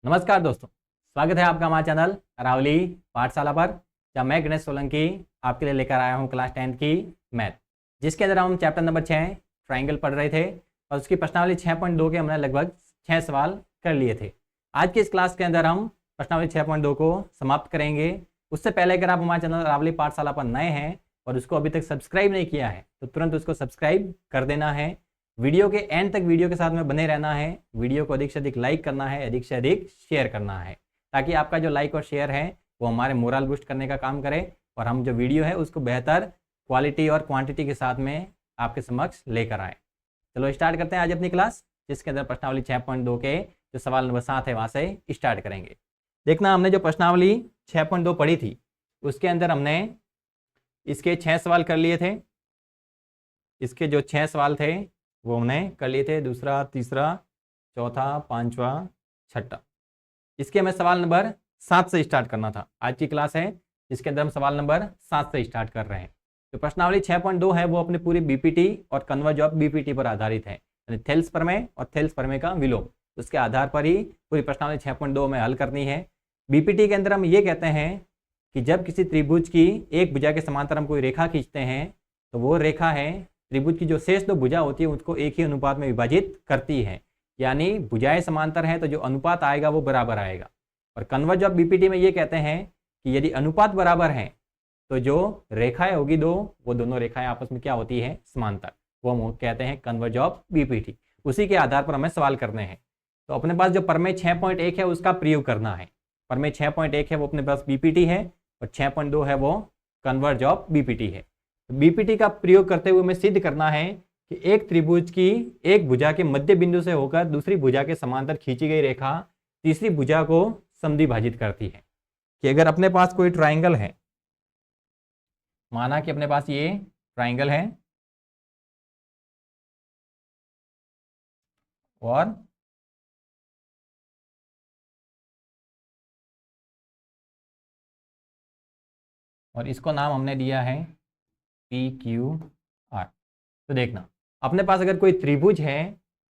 नमस्कार दोस्तों, स्वागत है आपका हमारे चैनल अरावली पाठशाला पर। जहाँ मैं गणेश सोलंकी आपके लिए लेकर आया हूँ क्लास 10th की मैथ, जिसके अंदर हम चैप्टर नंबर 6 ट्राइंगल पढ़ रहे थे और उसकी प्रश्नावली 6.2 के हमने लगभग 6 सवाल कर लिए थे। आज की इस क्लास के अंदर हम प्रश्नावली 6.2 को समाप्त करेंगे। उससे पहले अगर आप हमारे चैनल अरावली पाठशाला पर नए हैं और उसको अभी तक सब्सक्राइब नहीं किया है तो तुरंत उसको सब्सक्राइब कर देना है। वीडियो के एंड तक वीडियो के साथ में बने रहना है। वीडियो को अधिक से अधिक लाइक करना है, अधिक से अधिक शेयर करना है, ताकि आपका जो लाइक और शेयर है वो हमारे मोरल बूस्ट करने का काम करे और हम जो वीडियो है उसको बेहतर क्वालिटी और क्वांटिटी के साथ में आपके समक्ष लेकर आए। चलो स्टार्ट करते हैं आज अपनी क्लास, जिसके अंदर प्रश्नावली 6.2 के जो सवाल नंबर 7 है वहाँ से स्टार्ट करेंगे। देखना, हमने जो प्रश्नावली 6.2 पढ़ी थी उसके अंदर हमने इसके 6 सवाल कर लिए थे। इसके जो 6 सवाल थे वो हमने कर लिए थे, दूसरा, तीसरा, चौथा, पांचवा, छठा। इसके हमें सवाल नंबर 7 से स्टार्ट करना था। आज की क्लास है जिसके अंदर हम सवाल नंबर 7 से स्टार्ट कर रहे हैं। तो प्रश्नावली 6.2 है वो अपनी पूरी बीपीटी और कन्वर्ज ऑफ बीपीटी पर आधारित है, यानी थेल्स प्रमेय और थेल्स प्रमेय का विलोम, उसके आधार पर ही पूरी प्रश्नावली 6.2 में हल करनी है। बीपीटी के अंदर हम ये कहते हैं कि जब किसी त्रिभुज की एक भुजा के समांतर हम कोई रेखा खींचते हैं तो वो रेखा है त्रिभुज की जो शेष दो भुजा होती है उसको एक ही अनुपात में विभाजित करती है, यानी भुजाएं समांतर हैं तो जो अनुपात आएगा वो बराबर आएगा। और कन्वर्ज ऑफ बीपीटी में ये कहते हैं कि यदि अनुपात बराबर है तो जो रेखाएं होगी दो, वो दोनों रेखाएं आपस में क्या होती है, समांतर, वो हम कहते हैं कन्वर्ज ऑफ बीपीटी। उसी के आधार पर हमें सवाल करने हैं। तो अपने पास जो प्रमेय 6.1 है उसका प्रयोग करना है। प्रमेय 6.1 है वो अपने पास बीपीटी है और 6.2 है वो कन्वर्ज ऑफ बीपीटी है। बीपीटी का प्रयोग करते हुए हमें सिद्ध करना है कि एक त्रिभुज की एक भुजा के मध्य बिंदु से होकर दूसरी भुजा के समांतर खींची गई रेखा तीसरी भुजा को समद्विभाजित करती है। कि अगर अपने पास कोई ट्राइंगल है, माना कि अपने पास ये ट्राइंगल है और इसको नाम हमने दिया है PQR। तो देखना, अपने पास अगर कोई त्रिभुज है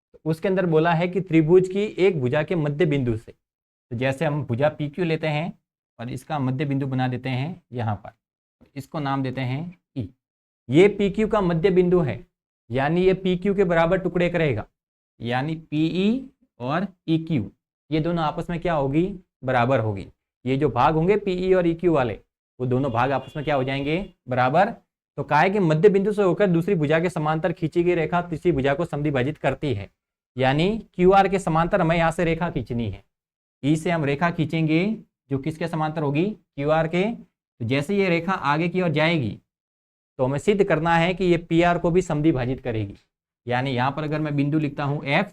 तो उसके अंदर बोला है कि त्रिभुज की एक भुजा के मध्य बिंदु से, तो जैसे हम भुजा PQ लेते हैं और इसका मध्य बिंदु बना देते हैं यहाँ पर, इसको नाम देते हैं E। ये PQ का मध्य बिंदु है, यानी ये PQ के बराबर टुकड़े करेगा, यानी PE और EQ ये दोनों आपस में क्या होगी, बराबर होगी। ये जो भाग होंगे PE और EQ वाले वो दोनों भाग आपस में क्या हो जाएंगे, बराबर। तो काय के मध्य बिंदु से होकर दूसरी भुजा के समांतर खींची गई रेखा तीसरी भुजा को समद्विभाजित करती है, यानी QR के समांतर हमें यहाँ से रेखा खींचनी है। E से हम रेखा खींचेंगे जो किसके समांतर होगी, QR के। तो जैसे ये रेखा आगे की ओर जाएगी तो हमें सिद्ध करना है कि ये PR को भी समद्विभाजित करेगी, यानी यहाँ पर अगर मैं बिंदु लिखता हूँ F,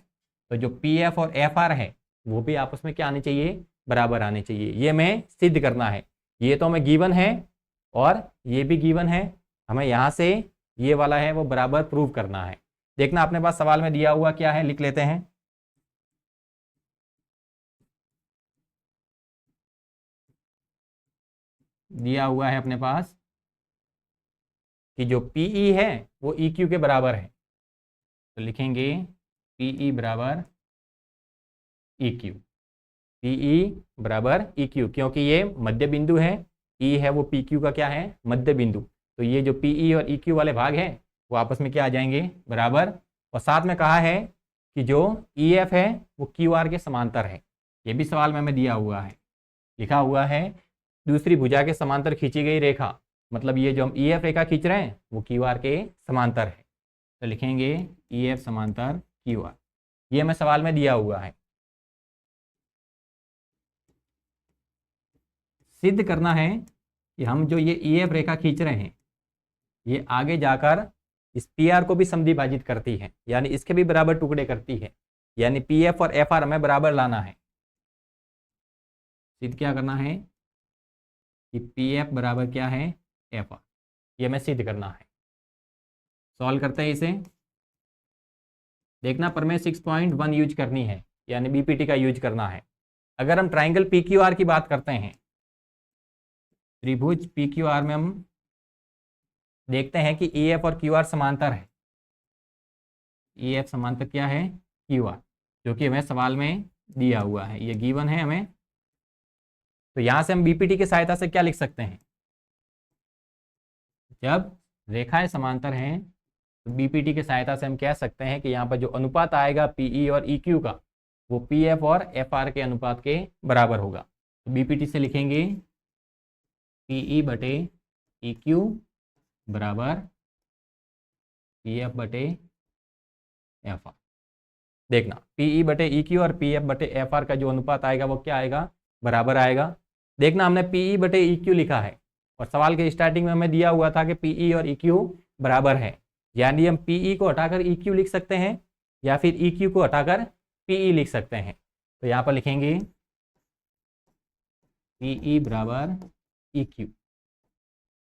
तो जो PF और FR है वो भी आपस में क्या आने चाहिए, बराबर आने चाहिए। ये हमें सिद्ध करना है। ये तो हमें गिवन है और ये भी गिवन है, हमें यहाँ से ये वाला है वो बराबर प्रूव करना है। देखना, अपने पास सवाल में दिया हुआ क्या है, लिख लेते हैं। दिया हुआ है अपने पास कि जो PE है वो EQ के बराबर है, तो लिखेंगे PE बराबर EQ। PE बराबर EQ, क्योंकि ये मध्य बिंदु है, E है वो PQ का क्या है, मध्य बिंदु। तो ये जो PE और EQ वाले भाग हैं वो आपस में क्या आ जाएंगे, बराबर। और साथ में कहा है कि जो EF है वो QR के समांतर है। ये भी सवाल में हमें दिया हुआ है, लिखा हुआ है दूसरी भुजा के समांतर खींची गई रेखा, मतलब ये जो हम EF रेखा खींच रहे हैं वो QR के समांतर है। तो लिखेंगे EF समांतर QR। ये हमें सवाल में दिया हुआ है। सिद्ध करना है कि हम जो ये EF रेखा खींच रहे हैं ये आगे जाकर इस PR को भी समद्विभाजित करती है, यानी इसके भी बराबर टुकड़े करती है, यानी PF और FR हमें बराबर लाना है। सिद्ध क्या करना है कि PF बराबर क्या है, FR, ये हमें सिद्ध करना है। सॉल्व करते हैं इसे। देखना, प्रमेय 6.1 यूज करनी है, यानी बीपीटी का यूज करना है। अगर हम ट्राइंगल PQR की बात करते हैं, त्रिभुज PQR में हम देखते हैं कि EF और QR समांतर है। EF समांतर क्या है, QR, जो कि हमें सवाल में दिया हुआ है, ये गिवन है हमें। तो यहां से हम बीपीटी की सहायता से क्या लिख सकते हैं, जब रेखाएं समांतर हैं तो बीपीटी की सहायता से हम कह सकते हैं कि यहाँ पर जो अनुपात आएगा पीई और ईक्यू का, वो पीएफ और एफआर के अनुपात के बराबर होगा। तो बीपीटी से लिखेंगे पीई बटे ईक्यू बराबर पीएफ बटे एफआर। देखना पीई बटे ईक्यू और पीएफ बटे एफआर का जो अनुपात आएगा वो क्या आएगा, बराबर आएगा। देखना हमने पीई बटे ईक्यू लिखा है और सवाल के स्टार्टिंग में हमें दिया हुआ था कि पीई और ईक्यू बराबर है, यानी हम पीई को हटाकर ईक्यू लिख सकते हैं या फिर ईक्यू को हटाकर पीई लिख सकते हैं। तो यहाँ पर लिखेंगे पीई बराबर ईक्यू,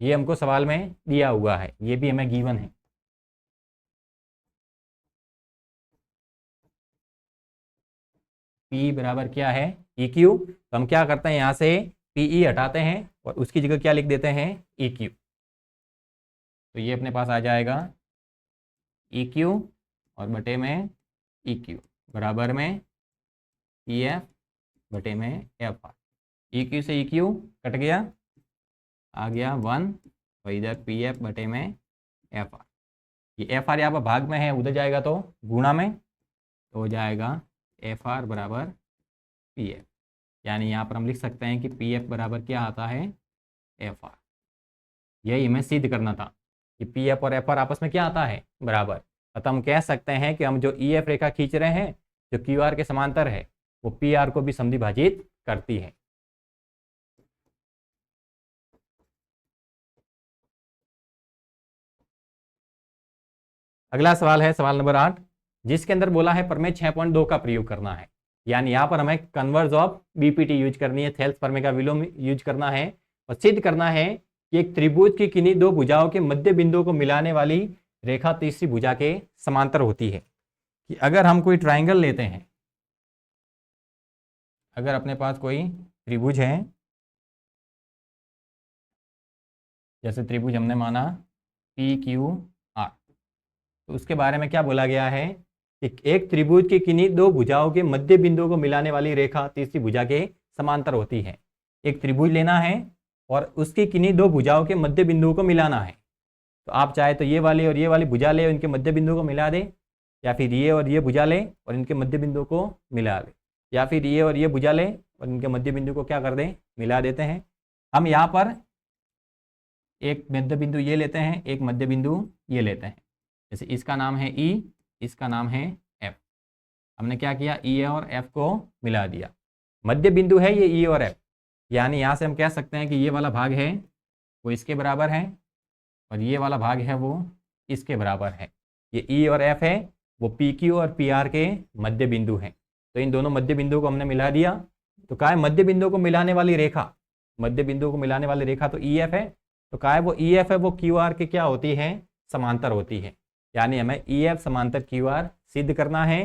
ये हमको सवाल में दिया हुआ है, ये भी हमें गिवन है। पी बराबर क्या है, EQ। तो हम क्या करते हैं, यहाँ से PE हटाते हैं और उसकी जगह क्या लिख देते हैं, EQ। तो ये अपने पास आ जाएगा EQ और बटे में EQ बराबर में PF बटे में FR। EQ से EQ कट गया, आ गया 1 और इधर PF बटे में FR। ये FR यहाँ पर भाग में है, उधर जाएगा तो गुणा में, तो हो जाएगा FR बराबर PF। यानी यहाँ पर हम लिख सकते हैं कि PF बराबर क्या आता है, FR। यही हमें सिद्ध करना था कि PF और FR आपस में क्या आता है, बराबर। अतः हम कह सकते हैं कि हम जो EF रेखा खींच रहे हैं जो QR के समांतर है, वो PR को भी समद्विभाजित करती है। अगला सवाल है सवाल नंबर 8, जिसके अंदर बोला है प्रमेय 6.2 का प्रयोग करना है। यानी यहाँ पर हमें कन्वर्ज ऑफ बीपीटी यूज करनी है, थेल्स प्रमेय का विलोम यूज करना है और सिद्ध करना है कि एक त्रिभुज की किन्हीं दो भुजाओं के मध्य बिंदुओं को मिलाने वाली रेखा तीसरी भुजा के समांतर होती है। कि अगर हम कोई ट्राइंगल लेते हैं, अगर अपने पास कोई त्रिभुज है, जैसे त्रिभुज हमने माना PQR, तो उसके बारे में क्या बोला गया है, एक त्रिभुज की किन्हीं दो भुजाओं के मध्य बिंदुओं को मिलाने वाली रेखा तीसरी भुजा के समांतर होती है। एक त्रिभुज लेना है और उसकी किन्हीं दो भुजाओं के मध्य बिंदुओं को मिलाना है। तो आप चाहे तो ये वाली और ये वाली भुजा ले और इनके मध्य बिंदु को मिला दे, या फिर ये और ये भुजा ले और इनके मध्य बिंदु को मिला दे, या फिर ये और ये भुजा ले और इनके मध्य बिंदु को क्या कर दें, मिला देते हैं। हम यहाँ पर एक मध्य बिंदु ये लेते हैं, एक मध्य बिंदु ये लेते हैं। जैसे इसका नाम है E, इसका नाम है F। हमने क्या किया, E और F को मिला दिया। मध्य बिंदु है ये E और F, यानी यहाँ से हम कह सकते हैं कि ये वाला भाग है वो इसके बराबर है और ये वाला भाग है वो इसके बराबर है। ये E और F है वो PQ और PR के मध्य बिंदु हैं। तो इन दोनों मध्य बिंदुओं को हमने मिला दिया। तो कहा है मध्य बिंदुओं को मिलाने वाली रेखा, मध्य बिंदुओं को मिलाने वाली रेखा तो EF है। तो कहा है वो EF है वो QR के क्या होती है, समांतर होती है। यानी हमें EF समांतर QR सिद्ध करना है।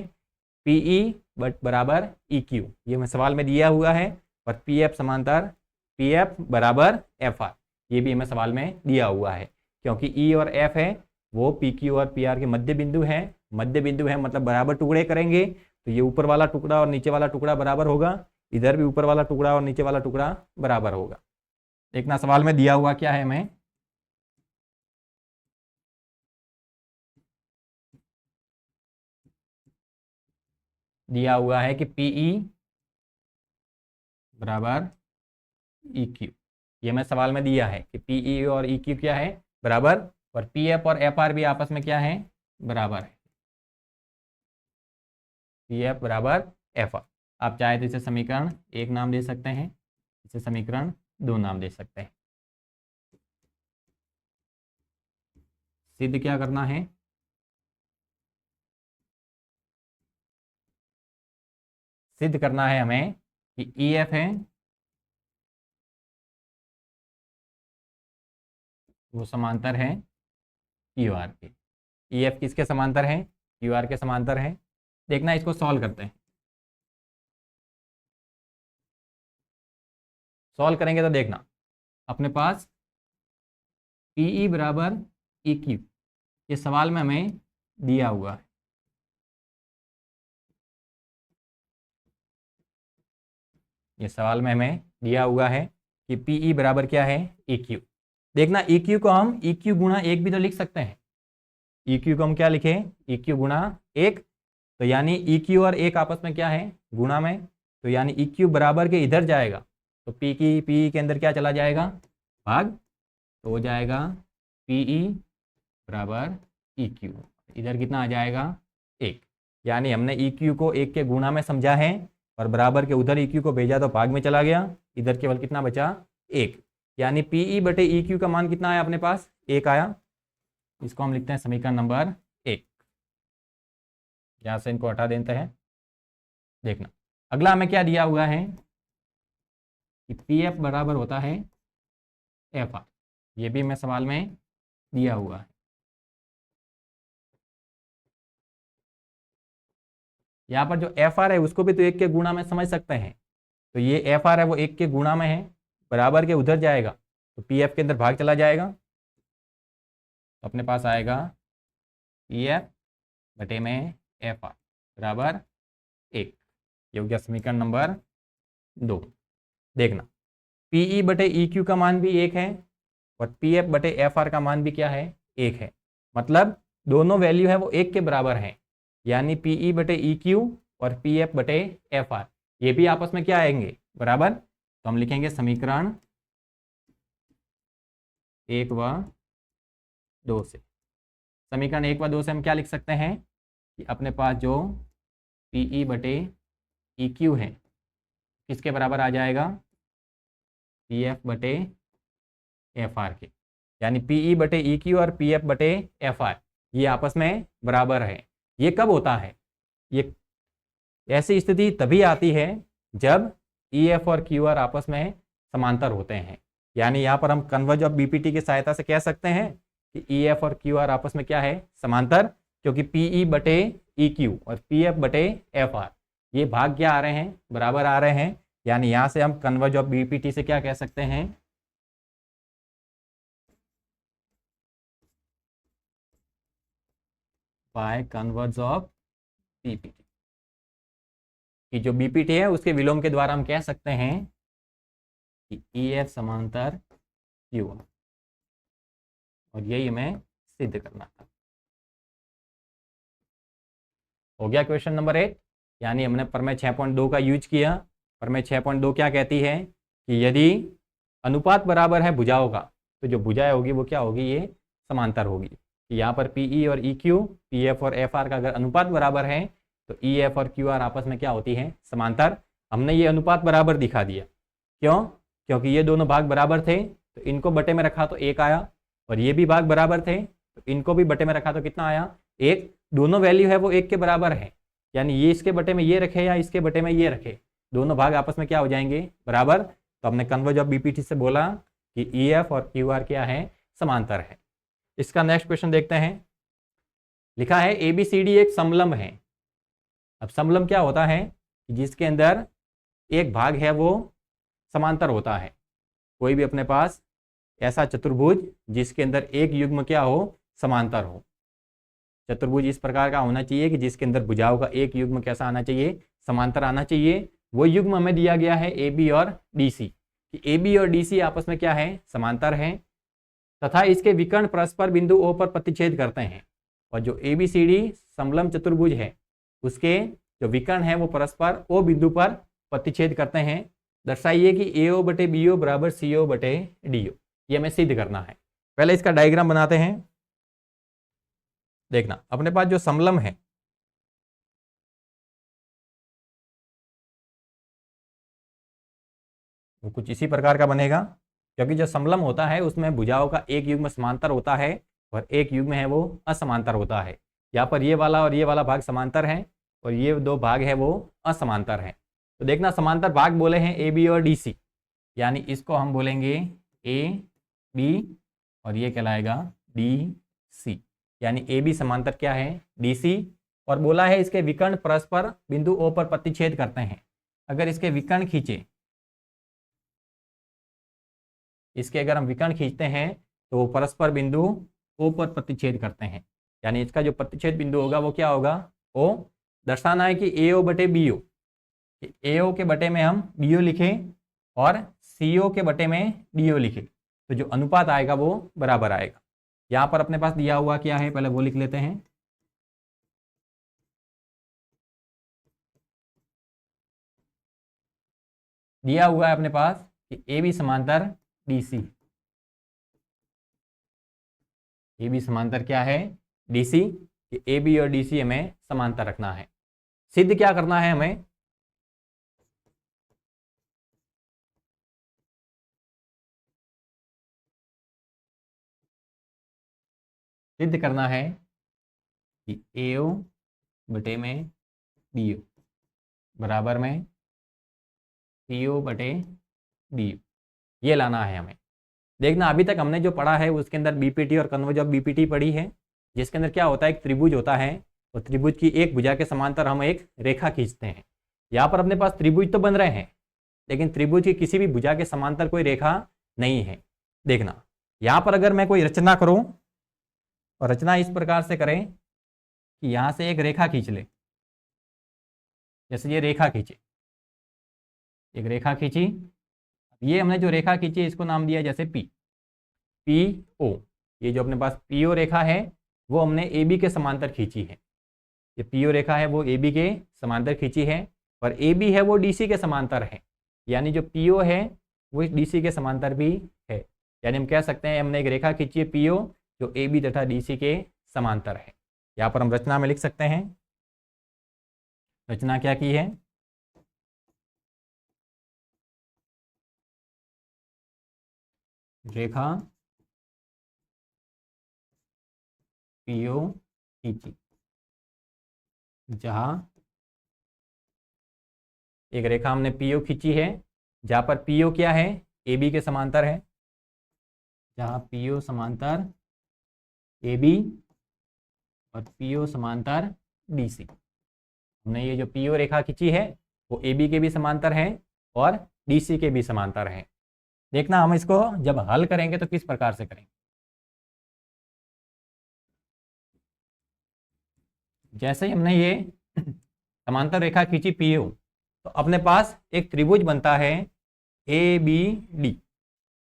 PE बराबर EQ, ये हमें सवाल में दिया हुआ है, और PF समांतर PF बराबर FR, ये भी हमें सवाल में दिया हुआ है। क्योंकि E और F है वो PQ और PR के मध्य बिंदु हैं। मध्य बिंदु है मतलब बराबर टुकड़े करेंगे, तो ये ऊपर वाला टुकड़ा और नीचे वाला टुकड़ा बराबर होगा, इधर भी ऊपर वाला टुकड़ा और नीचे वाला टुकड़ा बराबर होगा। देखना सवाल में दिया हुआ क्या है, हमें दिया हुआ है कि PE बराबर EQ। ये हमें सवाल में दिया है कि PE और EQ क्या है, बराबर, और PF और FR भी आपस में क्या है, बराबर है। PF बराबर FR। आप चाहे तो इसे समीकरण 1 नाम दे सकते हैं, इसे समीकरण 2 नाम दे सकते हैं। सिद्ध क्या करना है, सिद्ध करना है हमें कि EF है वो समांतर है QR के। EF किसके समांतर है, QR के समांतर है। देखना इसको सॉल्व करते हैं। सॉल्व करेंगे तो देखना अपने पास PE बराबर EQ, ये सवाल में हमें दिया हुआ है। ये सवाल में हमें दिया हुआ है कि पीई बराबर क्या है, EQ। देखना EQ को हम EQ गुणा 1 भी तो लिख सकते हैं। EQ को हम क्या लिखें, EQ गुणा 1। तो यानी EQ और 1 आपस में क्या है, गुणा में। तो यानी EQ बराबर के इधर जाएगा तो PE के अंदर क्या चला जाएगा, भाग। तो हो जाएगा PE बराबर EQ। इधर कितना आ जाएगा, 1। यानी हमने EQ को 1 के गुणा में समझा है और बराबर के उधर EQ को भेजा तो भाग में चला गया। इधर केवल कितना बचा, 1। यानी PE बटे EQ का मान कितना आया अपने पास, 1 आया। इसको हम लिखते हैं समीकरण नंबर 1। यहाँ से इनको हटा देते हैं। देखना अगला हमें क्या दिया हुआ है कि PF बराबर होता है FR। ये भी हमें सवाल में दिया हुआ है। यहाँ पर जो FR है उसको भी तो 1 के गुणा में समझ सकते हैं। तो ये FR है वो 1 के गुणा में है, बराबर के उधर जाएगा तो PF के अंदर भाग चला जाएगा। तो अपने पास आएगा PF बटे में FR बराबर 1। ये हो गया समीकरण नंबर 2। देखना PE बटे EQ का मान भी 1 है और PF बटे FR का मान भी क्या है, 1 है। मतलब दोनों वैल्यू है वो 1 के बराबर हैं। यानी PE बटे EQ और PF बटे FR ये भी आपस में क्या आएंगे, बराबर। तो हम लिखेंगे समीकरण 1 व 2 से। समीकरण 1 व 2 से हम क्या लिख सकते हैं कि अपने पास जो PE बटे EQ है किसके बराबर आ जाएगा, PF बटे FR के। यानी PE बटे EQ और PF बटे FR ये आपस में बराबर है। ये कब होता है, ये ऐसी स्थिति तभी आती है जब EF और QR आपस में समांतर होते हैं। यानी यहाँ पर हम कन्वर्ज ऑफ BPT की सहायता से कह सकते हैं कि EF और QR आपस में क्या है, समांतर। क्योंकि PE बटे EQ और PF बटे FR ये भाग क्या आ रहे हैं, बराबर आ रहे हैं। यानी यहाँ से हम कन्वर्ज ऑफ BPT से क्या कह सकते हैं, बाय कन्वर्ज ऑफ BPT। कि जो BPT है उसके विलोम के द्वारा हम कह सकते हैं कि EF समांतर QR। और यही हमें सिद्ध करना था। हो गया क्वेश्चन नंबर 8। यानी हमने प्रमेय 6.2 का यूज किया। प्रमेय 6.2 क्या कहती है कि यदि अनुपात बराबर है भुजाओं का तो जो भुजाएं होगी वो क्या होगी, ये समांतर होगी। यहाँ पर PE और EQ, PF और FR का अगर अनुपात बराबर है तो EF और QR आपस में क्या होती है, समांतर। हमने ये अनुपात बराबर दिखा दिया। क्यों, क्योंकि ये दोनों भाग बराबर थे तो इनको बटे में रखा तो 1 आया, और ये भी भाग बराबर थे तो इनको भी बटे में रखा तो कितना आया, 1। दोनों वैल्यू है वो 1 के बराबर है। यानी ये इसके बटे में ये रखे या इसके बटे में ये रखे, दोनों भाग आपस में क्या हो जाएंगे, बराबर। तो हमने कन्वर्ज ऑफ BPT से बोला कि EF और QR क्या है, समांतर है। इसका नेक्स्ट क्वेश्चन देखते हैं। लिखा है ABCD एक समलंब है। अब समलंब क्या होता है, जिसके अंदर एक भाग है वो समांतर होता है। कोई भी अपने पास ऐसा चतुर्भुज जिसके अंदर एक युग्म क्या हो, समांतर हो। चतुर्भुज इस प्रकार का होना चाहिए कि जिसके अंदर भुजाओं का एक युग्म कैसा आना चाहिए, समांतर आना चाहिए। वो युग्म हमें दिया गया है AB और DC कि AB और DC आपस में क्या है, समांतर है तथा इसके विकर्ण परस्पर बिंदु O पर प्रतिच्छेद करते हैं। और जो ABCD समलंब चतुर्भुज है उसके जो विकर्ण है वो परस्पर O बिंदु पर प्रतिच्छेद करते हैं। दर्शाइए कि AO बटे BO बराबर CO बटे DO। ये हमें सिद्ध करना है। पहले इसका डायग्राम बनाते हैं। देखना अपने पास जो समलंब है वो कुछ इसी प्रकार का बनेगा। क्योंकि जो समलंब होता है उसमें भुजाओं का एक युग्म समांतर होता है और एक युग्म है वो असमांतर होता है। यहाँ पर ये वाला और ये वाला भाग समांतर है और ये दो भाग है वो असमांतर है। तो देखना समांतर भाग बोले हैं AB और DC, यानी इसको हम बोलेंगे AB और ये कहलाएगा DC। यानी AB समांतर क्या है, DC। और बोला है इसके विकर्ण परस्पर बिंदु O पर प्रतिच्छेद करते हैं। अगर इसके विकर्ण खींचे, इसके अगर हम विकर्ण खींचते हैं तो परस्पर बिंदु O पर प्रतिच्छेद करते हैं। यानी इसका जो प्रतिच्छेद बिंदु होगा वो क्या होगा, O। दर्शाना है कि AO बटे BO कि AO के बटे में हम BO लिखें और CO के बटे में DO लिखें, तो जो अनुपात आएगा वो बराबर आएगा। यहाँ पर अपने पास दिया हुआ क्या है, पहले वो लिख लेते हैं। दिया हुआ है अपने पास कि AB समांतर DC। AB समांतर क्या है, DC, कि AB और DC हमें समांतर रखना है। सिद्ध क्या करना है हमें, सिद्ध करना है कि AO बटे में BO बराबर में PO बटे DO, ये लाना है हमें। देखना अभी तक हमने जो पढ़ा है उसके अंदर BPT और कन्वर्ज ऑफ BPT पढ़ी है, जिसके अंदर क्या होता है, एक त्रिभुज होता है और त्रिभुज की एक भुजा के समांतर हम एक रेखा खींचते हैं। यहाँ पर अपने पास त्रिभुज तो बन रहे हैं, लेकिन त्रिभुज की किसी भी भुजा के समांतर कोई रेखा नहीं है। देखना यहाँ पर अगर मैं कोई रचना करूं और रचना इस प्रकार से करें कि यहाँ से एक रेखा खींच ले, जैसे ये रेखा खींची, एक रेखा खींची, ये हमने जो रेखा खींची इसको नाम दिया जैसे PO। ये जो अपने पास PO रेखा है वो हमने AB के समांतर खींची है। ये PO रेखा है वो AB के समांतर खींची है और AB है वो DC के समांतर है, यानी जो PO है वो DC के समांतर भी है। यानी हम कह सकते हैं हमने एक रेखा खींची है PO जो AB तथा DC के समांतर है। यहाँ पर हम रचना में लिख सकते हैं, रचना क्या की है, रेखा PO खींची, जहां एक रेखा हमने PO खींची है जहां पर PO क्या है, AB के समांतर है, जहां PO समांतर AB और PO समांतर DC। हमने ये जो PO रेखा खींची है वो AB के भी समांतर है और DC के भी समांतर है। देखना हम इसको जब हल करेंगे तो किस प्रकार से करेंगे। जैसे ही हमने ये समांतर रेखा खींची PO, तो अपने पास एक त्रिभुज बनता है ABD।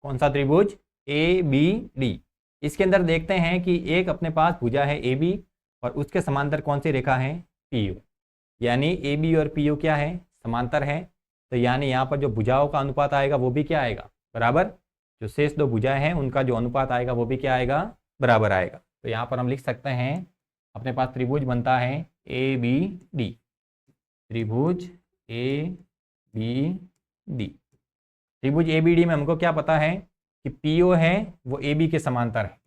कौन सा त्रिभुज, ABD। इसके अंदर देखते हैं कि एक अपने पास भुजा है AB और उसके समांतर कौन सी रेखा है, PO। यानी AB और PO क्या है, समांतर है, तो यानी यहाँ पर जो भुजाओं का अनुपात आएगा वो भी क्या आएगा, बराबर। जो शेष दो भुजाएं हैं उनका जो अनुपात आएगा वो भी क्या आएगा, बराबर आएगा। तो यहाँ पर हम लिख सकते हैं अपने पास त्रिभुज बनता है ABD, त्रिभुज ABD। त्रिभुज ABD में हमको क्या पता है कि PO है वो AB के समांतर है,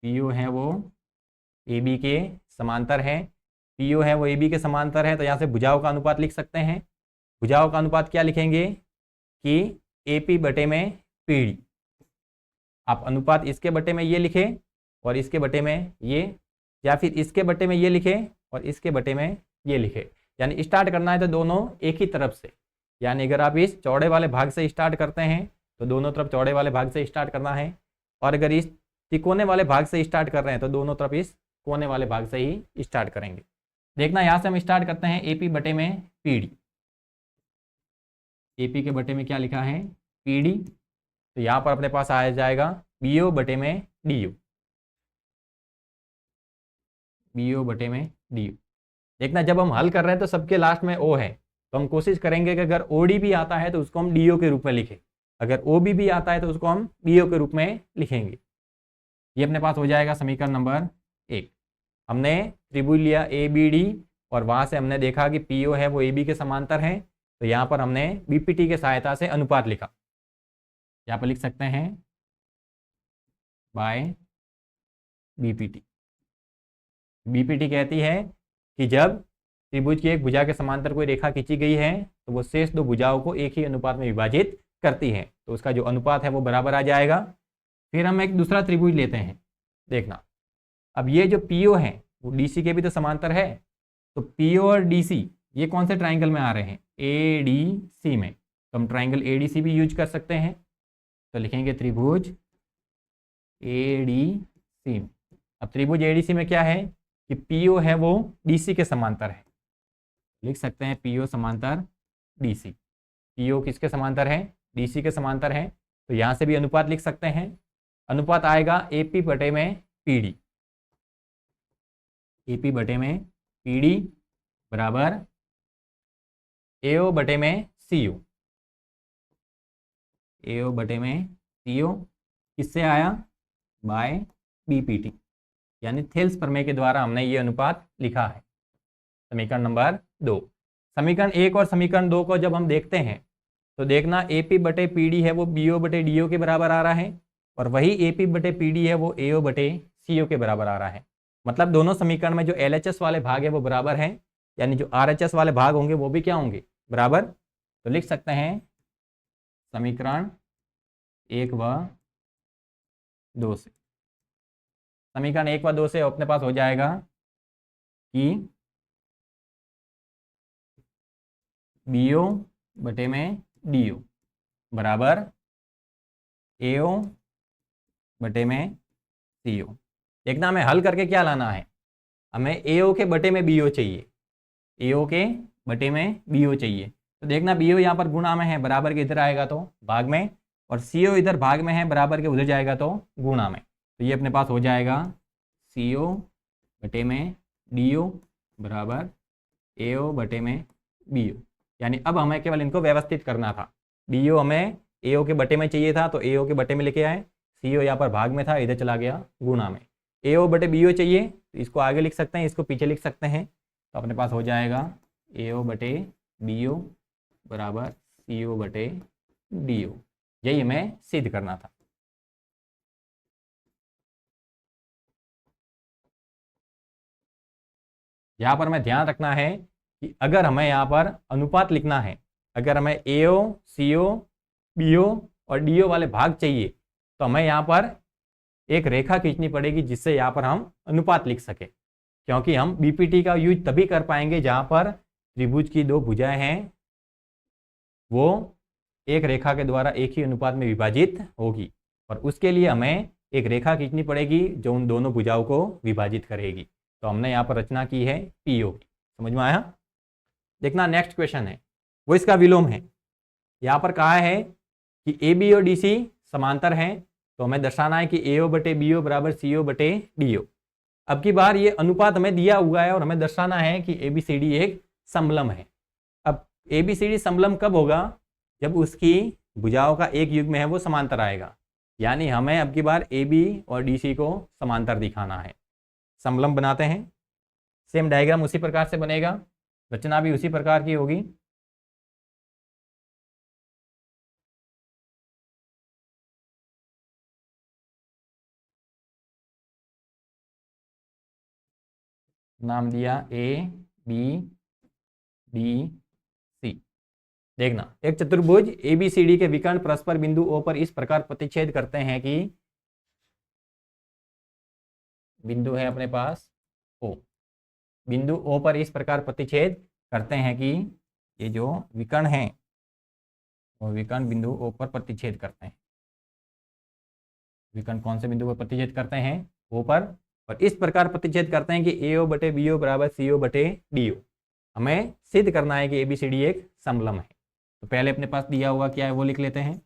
PO है वो AB के समांतर है, PO है वो AB के समांतर है, तो यहाँ से भुजाओं का अनुपात लिख सकते हैं। भुजाओं का अनुपात क्या लिखेंगे कि AP बटे में PD। आप अनुपात इसके बटे में ये लिखें और इसके बटे में ये, या फिर इसके बटे में ये लिखें और इसके बटे में ये लिखें। यानी स्टार्ट करना है तो दोनों एक ही तरफ से, यानी अगर आप इस चौड़े वाले भाग से स्टार्ट करते हैं तो दोनों तरफ चौड़े वाले भाग से स्टार्ट करना है, और अगर इस तिकोने वाले भाग से स्टार्ट कर रहे हैं तो दोनों तरफ इस कोने वाले भाग से ही स्टार्ट करेंगे। देखना यहाँ से हम स्टार्ट करते हैं AP बटे में PD। AP के बटे में क्या लिखा है, PD, तो यहाँ पर अपने पास आ जाएगा BO बटे में DO, BO बटे में DO। देखना जब हम हल कर रहे हैं तो सबके लास्ट में O है, तो हम कोशिश करेंगे कि अगर OD भी आता है तो उसको हम DO के रूप में लिखें, अगर OB भी आता है तो उसको हम BO के रूप में लिखेंगे। ये अपने पास हो जाएगा समीकरण नंबर 1। हमने त्रिभुज लिया ABD और वहाँ से हमने देखा कि PO है वो AB के समांतर है, तो यहाँ पर हमने BPT के सहायता से अनुपात लिखा। यहाँ पर लिख सकते हैं बाय BPT। BPT कहती है कि जब त्रिभुज की एक भुजा के समांतर कोई रेखा खींची गई है तो वो शेष दो भुजाओं को एक ही अनुपात में विभाजित करती है, तो उसका जो अनुपात है वो बराबर आ जाएगा। फिर हम एक दूसरा त्रिभुज लेते हैं। देखना अब ये जो PO है वो DC के भी तो समांतर है, तो PO और DC ये कौन से ट्राइंगल में आ रहे हैं, ADC में, तो हम ट्राइंगल ADC भी यूज कर सकते हैं। तो लिखेंगे त्रिभुज ADC। अब त्रिभुज ADC में क्या है कि PO है वो DC के समांतर है, लिख सकते हैं पीओ समांतर डीसी। पीओ किसके समांतर है? डीसी के समांतर है। तो यहाँ से भी अनुपात लिख सकते हैं। अनुपात आएगा एपी बटे में पीडी। एपी बटे में पीडी बराबर एओ बटे में सीओ। एओ बटे में सीओ किससे आया? बाय बीपीटी, यानी थेल्स प्रमेय के द्वारा हमने ये अनुपात लिखा है। समीकरण नंबर 2। समीकरण 1 और समीकरण 2 को जब हम देखते हैं तो देखना एपी बटे पीडी है वो बीओ बटे डीओ के बराबर आ रहा है, और वही एपी बटे पीडी है वो एओ बटे सीओ के बराबर आ रहा है। मतलब दोनों समीकरण में जो एलएचएस वाले भाग है वो बराबर हैं, यानी जो आरएचएस वाले भाग होंगे वो भी क्या होंगे? बराबर। तो लिख सकते हैं समीकरण 1 व 2 से, समीकरण 1 व 2 से अपने पास हो जाएगा कि बीओ बटे में डीओ बराबर एओ बटे में सीओ। देखना हमें हल करके क्या लाना है, हमें एओ के बटे में बीओ चाहिए, एओ के बटे में बीओ चाहिए। तो देखना बीओ यहाँ पर गुणा में है, बराबर के इधर आएगा तो भाग में, और सीओ इधर भाग में है, बराबर के उधर जाएगा तो गुणा में। तो ये अपने पास हो जाएगा सीओ बटे में डीओ बराबर एओ बटे में बीओ। यानी अब हमें केवल इनको व्यवस्थित करना था। बीओ हमें एओ के बटे में चाहिए था तो एओ के बटे में लेके आए, सीओ यहाँ पर भाग में था, इधर चला गया गुणा में। एओ बटे बीओ चाहिए तो इसको आगे लिख सकते हैं, इसको पीछे लिख सकते हैं। तो अपने पास हो जाएगा एओ बटे बीओ बराबर सीओ बटे डीओ। यही हमें सिद्ध करना था। यहाँ पर हमें ध्यान रखना है कि अगर हमें यहाँ पर अनुपात लिखना है, अगर हमें एओ सीओ बीओ और डीओ वाले भाग चाहिए तो हमें यहाँ पर एक रेखा खींचनी पड़ेगी जिससे यहाँ पर हम अनुपात लिख सके, क्योंकि हम बीपीटी का यूज तभी कर पाएंगे जहाँ पर त्रिभुज की दो भुजाएं हैं वो एक रेखा के द्वारा एक ही अनुपात में विभाजित होगी, और उसके लिए हमें एक रेखा खींचनी पड़ेगी जो उन दोनों भुजाओं को विभाजित करेगी। तो हमने यहाँ पर रचना की है पीओ की। समझ में आया? देखना नेक्स्ट क्वेश्चन है वो इसका विलोम है। यहाँ पर कहा है कि ए बी और डी सी समांतर हैं, तो हमें दर्शाना है कि एओ बटे बीओ बराबर सीओ बटे डीओ। अब की बार ये अनुपात हमें दिया हुआ है और हमें दर्शाना है कि ए बी सी डी एक समलम है। अब ए बी सी डी समलम कब होगा? जब उसकी भुजाओं का एक युग्म है वो समांतर आएगा, यानी हमें अब की बार ए बी और डी सी को समांतर दिखाना है। समलम बनाते हैं, सेम डायग्राम उसी प्रकार से बनेगा, रचना भी उसी प्रकार की होगी। नाम दिया ए बी डी सी। देखना एक चतुर्भुज ए बी सी डी के विकर्ण परस्पर बिंदु ओ पर इस प्रकार प्रतिच्छेद करते हैं कि बिंदु है अपने पास ओ, बिंदु ओ पर इस प्रकार प्रतिच्छेद करते हैं कि ये जो विकर्ण है वो विकर्ण बिंदु ओ पर प्रतिच्छेद करते हैं। विकर्ण कौन से बिंदु पर प्रतिच्छेद करते हैं? ओ पर। और इस प्रकार प्रतिच्छेद करते हैं कि एओ बटे बीओ बराबर सीओ बटे डीओ। हमें सिद्ध करना है कि एबीसीडी एक समलम है। तो पहले अपने पास दिया हुआ क्या है वो लिख लेते हैं।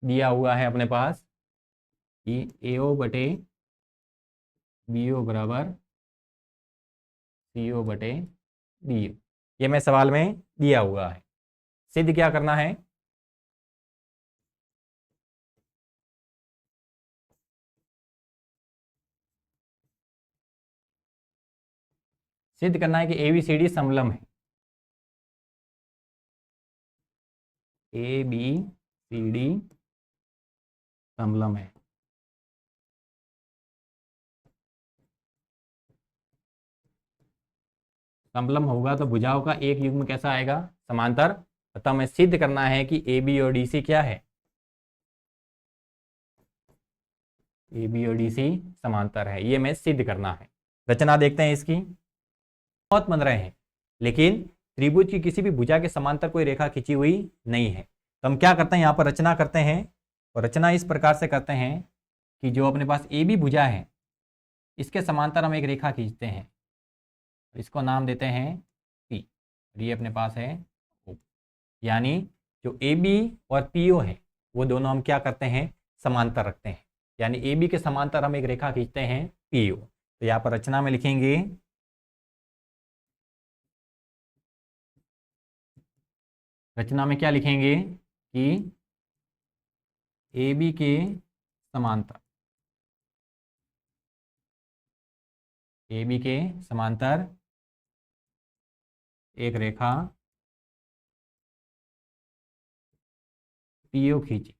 दिया हुआ है अपने पास कि एओ बटे बीओ बराबर सीओ बटे डीओ। ये मैं सवाल में दिया हुआ है। सिद्ध क्या करना है? सिद्ध करना है कि एबीसीडी समलम है। ए बी सी डी समलम है। समलम होगा तो भुजाओं का एक युग्म कैसा आएगा? समांतर। अतः हमें सिद्ध करना है कि ए बी और डी सी क्या है? ए बी और डी सी समांतर है। ये हमें सिद्ध करना है। रचना देखते हैं इसकी। बहुत बन रहे हैं लेकिन त्रिभुज की किसी भी भुजा के समांतर कोई रेखा खींची हुई नहीं है। तो हम क्या करते हैं, यहाँ पर रचना करते हैं, और रचना इस प्रकार से करते हैं कि जो अपने पास ए बी भुजा है इसके समांतर हम एक रेखा खींचते हैं, इसको नाम देते हैं पी, ये अपने पास है O। यानी जो ए बी और पी ओ है वो दोनों हम क्या करते हैं, समांतर रखते हैं। यानी ए बी के समांतर हम एक रेखा खींचते हैं पी ओ। तो यहाँ पर रचना में लिखेंगे रचना में क्या लिखेंगे कि ए बी के समांतर, ए बी के समांतर एक रेखा पी ओ खींची।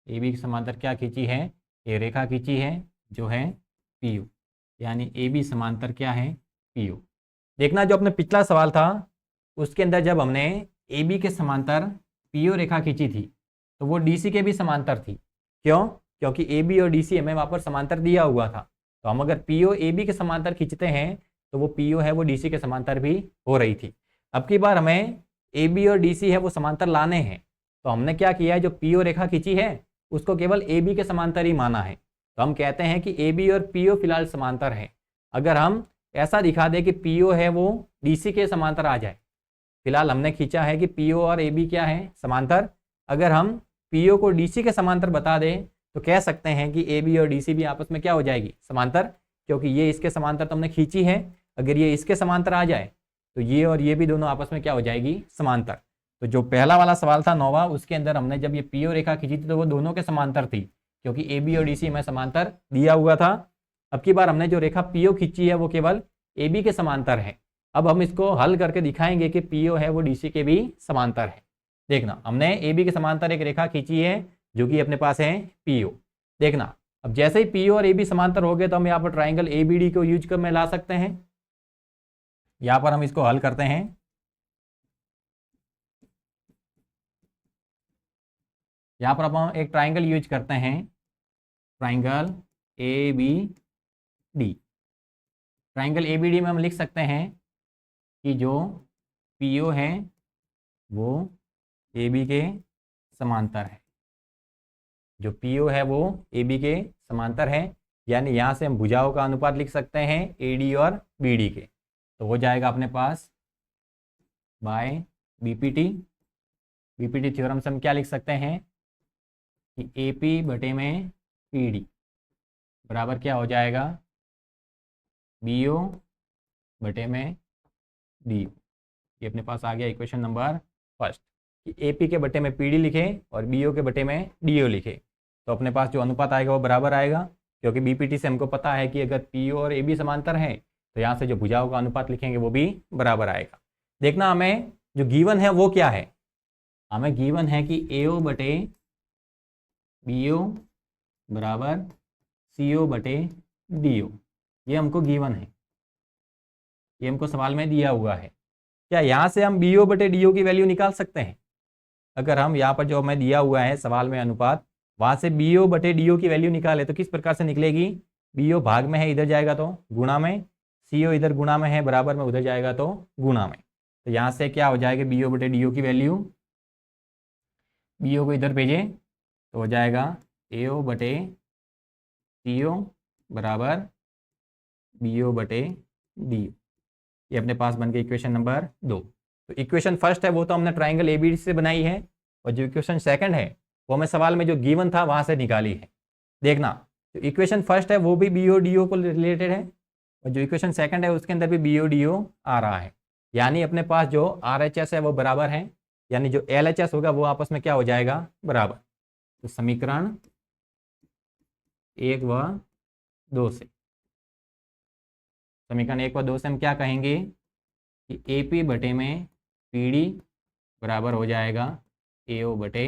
ए बी के समांतर क्या खींची है, ये रेखा खींची है जो है पी ओ। यानी ए बी समांतर क्या है, पी ओ। देखना जो अपने पिछला सवाल था उसके अंदर जब हमने ए बी के समांतर पी ओ रेखा खींची थी तो वो डी सी के भी समांतर थी। क्यों? क्योंकि ए बी और डी सी हमें वहाँ पर समांतर दिया हुआ था। तो हम अगर पी ओ ए बी के समांतर खींचते हैं तो वो पी ओ है वो डी सी के समांतर भी हो रही थी। अब की बार हमें ए बी और डी सी है वो समांतर लाने हैं। तो हमने क्या किया है, जो पी ओ रेखा खींची है उसको केवल ए बी के समांतर ही माना है। तो हम कहते हैं कि ए बी और पी ओ फिलहाल समांतर है। अगर हम ऐसा दिखा दें कि पी ओ है वो डी सी के समांतर आ जाए, फिलहाल हमने खींचा है कि पी ओ और ए बी क्या है, समांतर। अगर हम पी ओ को डी सी के समांतर बता दें तो कह सकते हैं कि ए बी और डी सी भी आपस में क्या हो जाएगी, समांतर, क्योंकि ये इसके समांतर तो हमने खींची है। अगर ये इसके समांतर आ जाए तो ये और ये भी दोनों आपस में क्या हो जाएगी, समांतर। तो जो पहला वाला सवाल था 9वां, उसके अंदर हमने जब ये पी ओ रेखा खींची थी तो वो दोनों के समांतर थी, क्योंकि ए बी और डी सी में समांतर दिया हुआ था। अब की बार हमने जो रेखा पी ओ खींची है वो केवल ए बी के समांतर है। अब हम इसको हल करके दिखाएंगे कि पी ओ है वो डी सी के भी समांतर है। देखना, हमने ए बी के समांतर एक रेखा खींची है जो कि अपने पास है पी ओ। देखना, अब जैसे ही पी ओ और ए बी समांतर हो गए तो हम यहाँ पर ट्राइंगल ए बी डी को यूज कर में ला सकते हैं। यहाँ पर हम इसको हल करते हैं। यहाँ पर अब हम एक ट्राइंगल यूज करते हैं, triangle A B D. Triangle A B D में हम लिख सकते हैं कि जो पी ओ है वो ए बी के समांतर है। जो पी ओ है वो ए बी के समांतर है। यानी यहाँ से हम भुजाओं का अनुपात लिख सकते हैं ए डी और बी डी के। तो हो जाएगा अपने पास by B P T theorem से हम क्या लिख सकते हैं कि ए पी बटे में पी डी बराबर क्या हो जाएगा, बी ओ बटे में डी। ये अपने पास आ गया इक्वेशन नंबर फर्स्ट कि ए पी के बटे में पी डी लिखे और बी ओ के बटे में डी ओ लिखे। तो अपने पास जो अनुपात आएगा वो बराबर आएगा, क्योंकि बी पी टी से हमको पता है कि अगर पी ओ और ए बी समांतर है तो यहाँ से जो भुजाओं का अनुपात लिखेंगे वो भी बराबर आएगा। देखना, हमें जो गिवन है वो क्या है, हमें गिवन है कि ए ओ बटे बी ओ बराबर सी ओ बटे डी ओ। ये हमको गिवन है, ये हमको सवाल में दिया हुआ है। क्या यहाँ से हम बी ओ बटे डी ओ की वैल्यू निकाल सकते हैं? अगर हम यहाँ पर जो हमें दिया हुआ है सवाल में अनुपात, वहाँ से बी ओ बटे डी ओ की वैल्यू निकाले तो किस प्रकार से निकलेगी, बी ओ भाग में है इधर जाएगा तो गुणा में, सी ओ इधर गुणा में है बराबर में उधर जाएगा तो गुणा में। तो यहाँ से क्या हो जाएगा, बी ओ बटे डी ओ की वैल्यू, बी ओ को इधर भेजें तो हो जाएगा ए ओ बटे सी ओ बराबर बी ओ बटे डी ओ। ये अपने पास बन गई इक्वेशन नंबर 2। तो इक्वेशन फर्स्ट है वो तो हमने ट्राइंगल ए बी डी से बनाई है, और जो इक्वेशन सेकंड है वो हमें सवाल में जो गिवन था वहाँ से निकाली है। देखना, जो इक्वेशन फर्स्ट है वो भी बी ओ डी ओ को रिलेटेड है, और जो इक्वेशन सेकंड है उसके अंदर भी बी ओ डी ओ आ रहा है। यानी अपने पास जो आर एच एस है वो बराबर है, यानी जो एल एच एस होगा वो आपस में क्या हो जाएगा, बराबर। तो समीकरण 1 व 2 से, समीकरण 1 व 2 से हम क्या कहेंगे कि ए पी बटे में पी डी बराबर हो जाएगा ए ओ बटे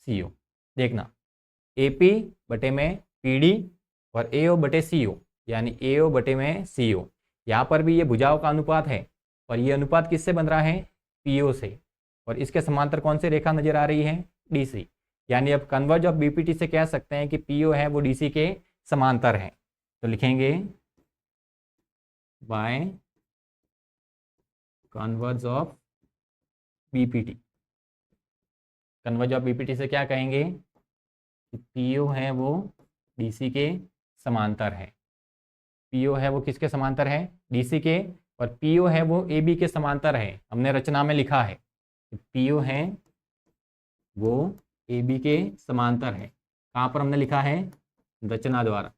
सी ओ। देखना, ए पी बटे में पी डी और ए ओ बटे सी ओ, यानी ए ओ बटे में सी ओ। यहाँ पर भी ये भुजाओं का अनुपात है, और ये अनुपात किससे बन रहा है, पी ओ से। और इसके समांतर कौन सी रेखा नजर आ रही है, डी सी। यानी अब converse of B P T से कह सकते हैं कि पी ओ है वो डी सी के समांतर है। तो लिखेंगे by converse of B P T. Converse of B P T से क्या कहेंगे कि पी ओ है वो DC के समांतर है। PO है वो किसके समांतर है? DC के, और PO है वो AB के समांतर है। हमने रचना में लिखा है PO है वो AB के समांतर है। कहाँ पर हमने लिखा है? रचना द्वारा।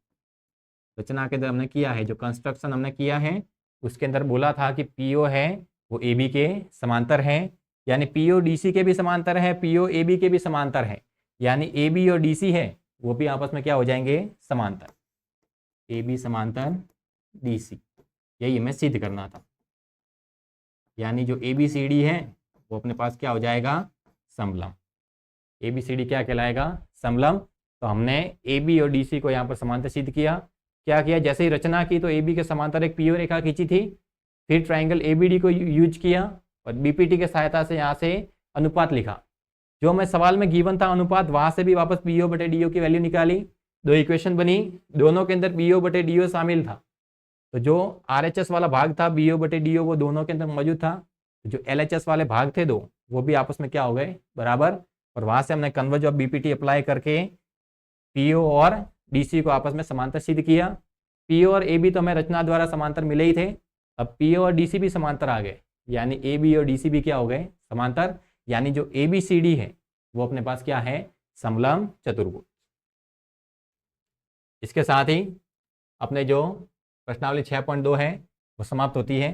रचना के अंदर हमने किया है, जो कंस्ट्रक्शन हमने किया है उसके अंदर बोला था कि PO है वो AB के समांतर है, यानी PO DC के भी समांतर है, PO AB के भी समांतर है, यानी AB और DC है वो भी आपस में क्या हो जाएंगे? समांतर। AB समांतर DC, यही हमें सिद्ध करना था। यानी जो ABCD है वो अपने पास क्या हो जाएगा? समलम। ABCD क्या कहलाएगा? समलम। तो हमने AB और DC को यहाँ पर समांतर सिद्ध किया। क्या किया? जैसे ही रचना की तो AB के समांतर एक PO रेखा खींची थी, फिर ट्राइंगल ABD को यूज किया और BPT की सहायता से यहाँ से अनुपात लिखा। जो हमें सवाल में गिवन था अनुपात, वहाँ से भी वापस PO बटे DO की वैल्यू निकाली। दो इक्वेशन बनी, दोनों के अंदर PO बटे DO शामिल था। तो जो RHS वाला भाग था BO बटे DO वो दोनों के अंदर मौजूद था। जो LHS वाले भाग थे दो, वो भी आपस में क्या हो गए? बराबर। और वहाँ से हमने कन्वर्ज ऑफ BPT अप्लाई करके PO और DC को आपस में समांतर सिद्ध किया। PO और AB तो हमें रचना द्वारा समांतर मिले ही थे, अब PO और DC भी समांतर आ गए, यानी AB और DC भी क्या हो गए? समांतर। यानी जो ABCD है वो अपने पास क्या है? समलम चतुर्भुज। इसके साथ ही अपने जो प्रश्नावली 6.2 है वो समाप्त होती है।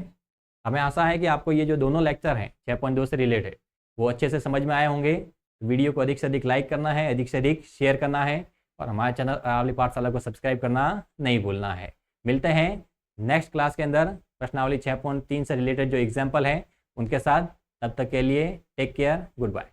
हमें आशा है कि आपको ये जो दोनों लेक्चर हैं 6.2 से रिलेटेड वो अच्छे से समझ में आए होंगे। वीडियो को अधिक से अधिक लाइक करना है, अधिक से अधिक शेयर करना है, और हमारे चैनल अरावली पाठशाला को सब्सक्राइब करना नहीं भूलना है। मिलते हैं नेक्स्ट क्लास के अंदर प्रश्नावली 6.3 से रिलेटेड जो एग्जाम्पल है उनके साथ। तब तक के लिए टेक केयर, गुड बाय।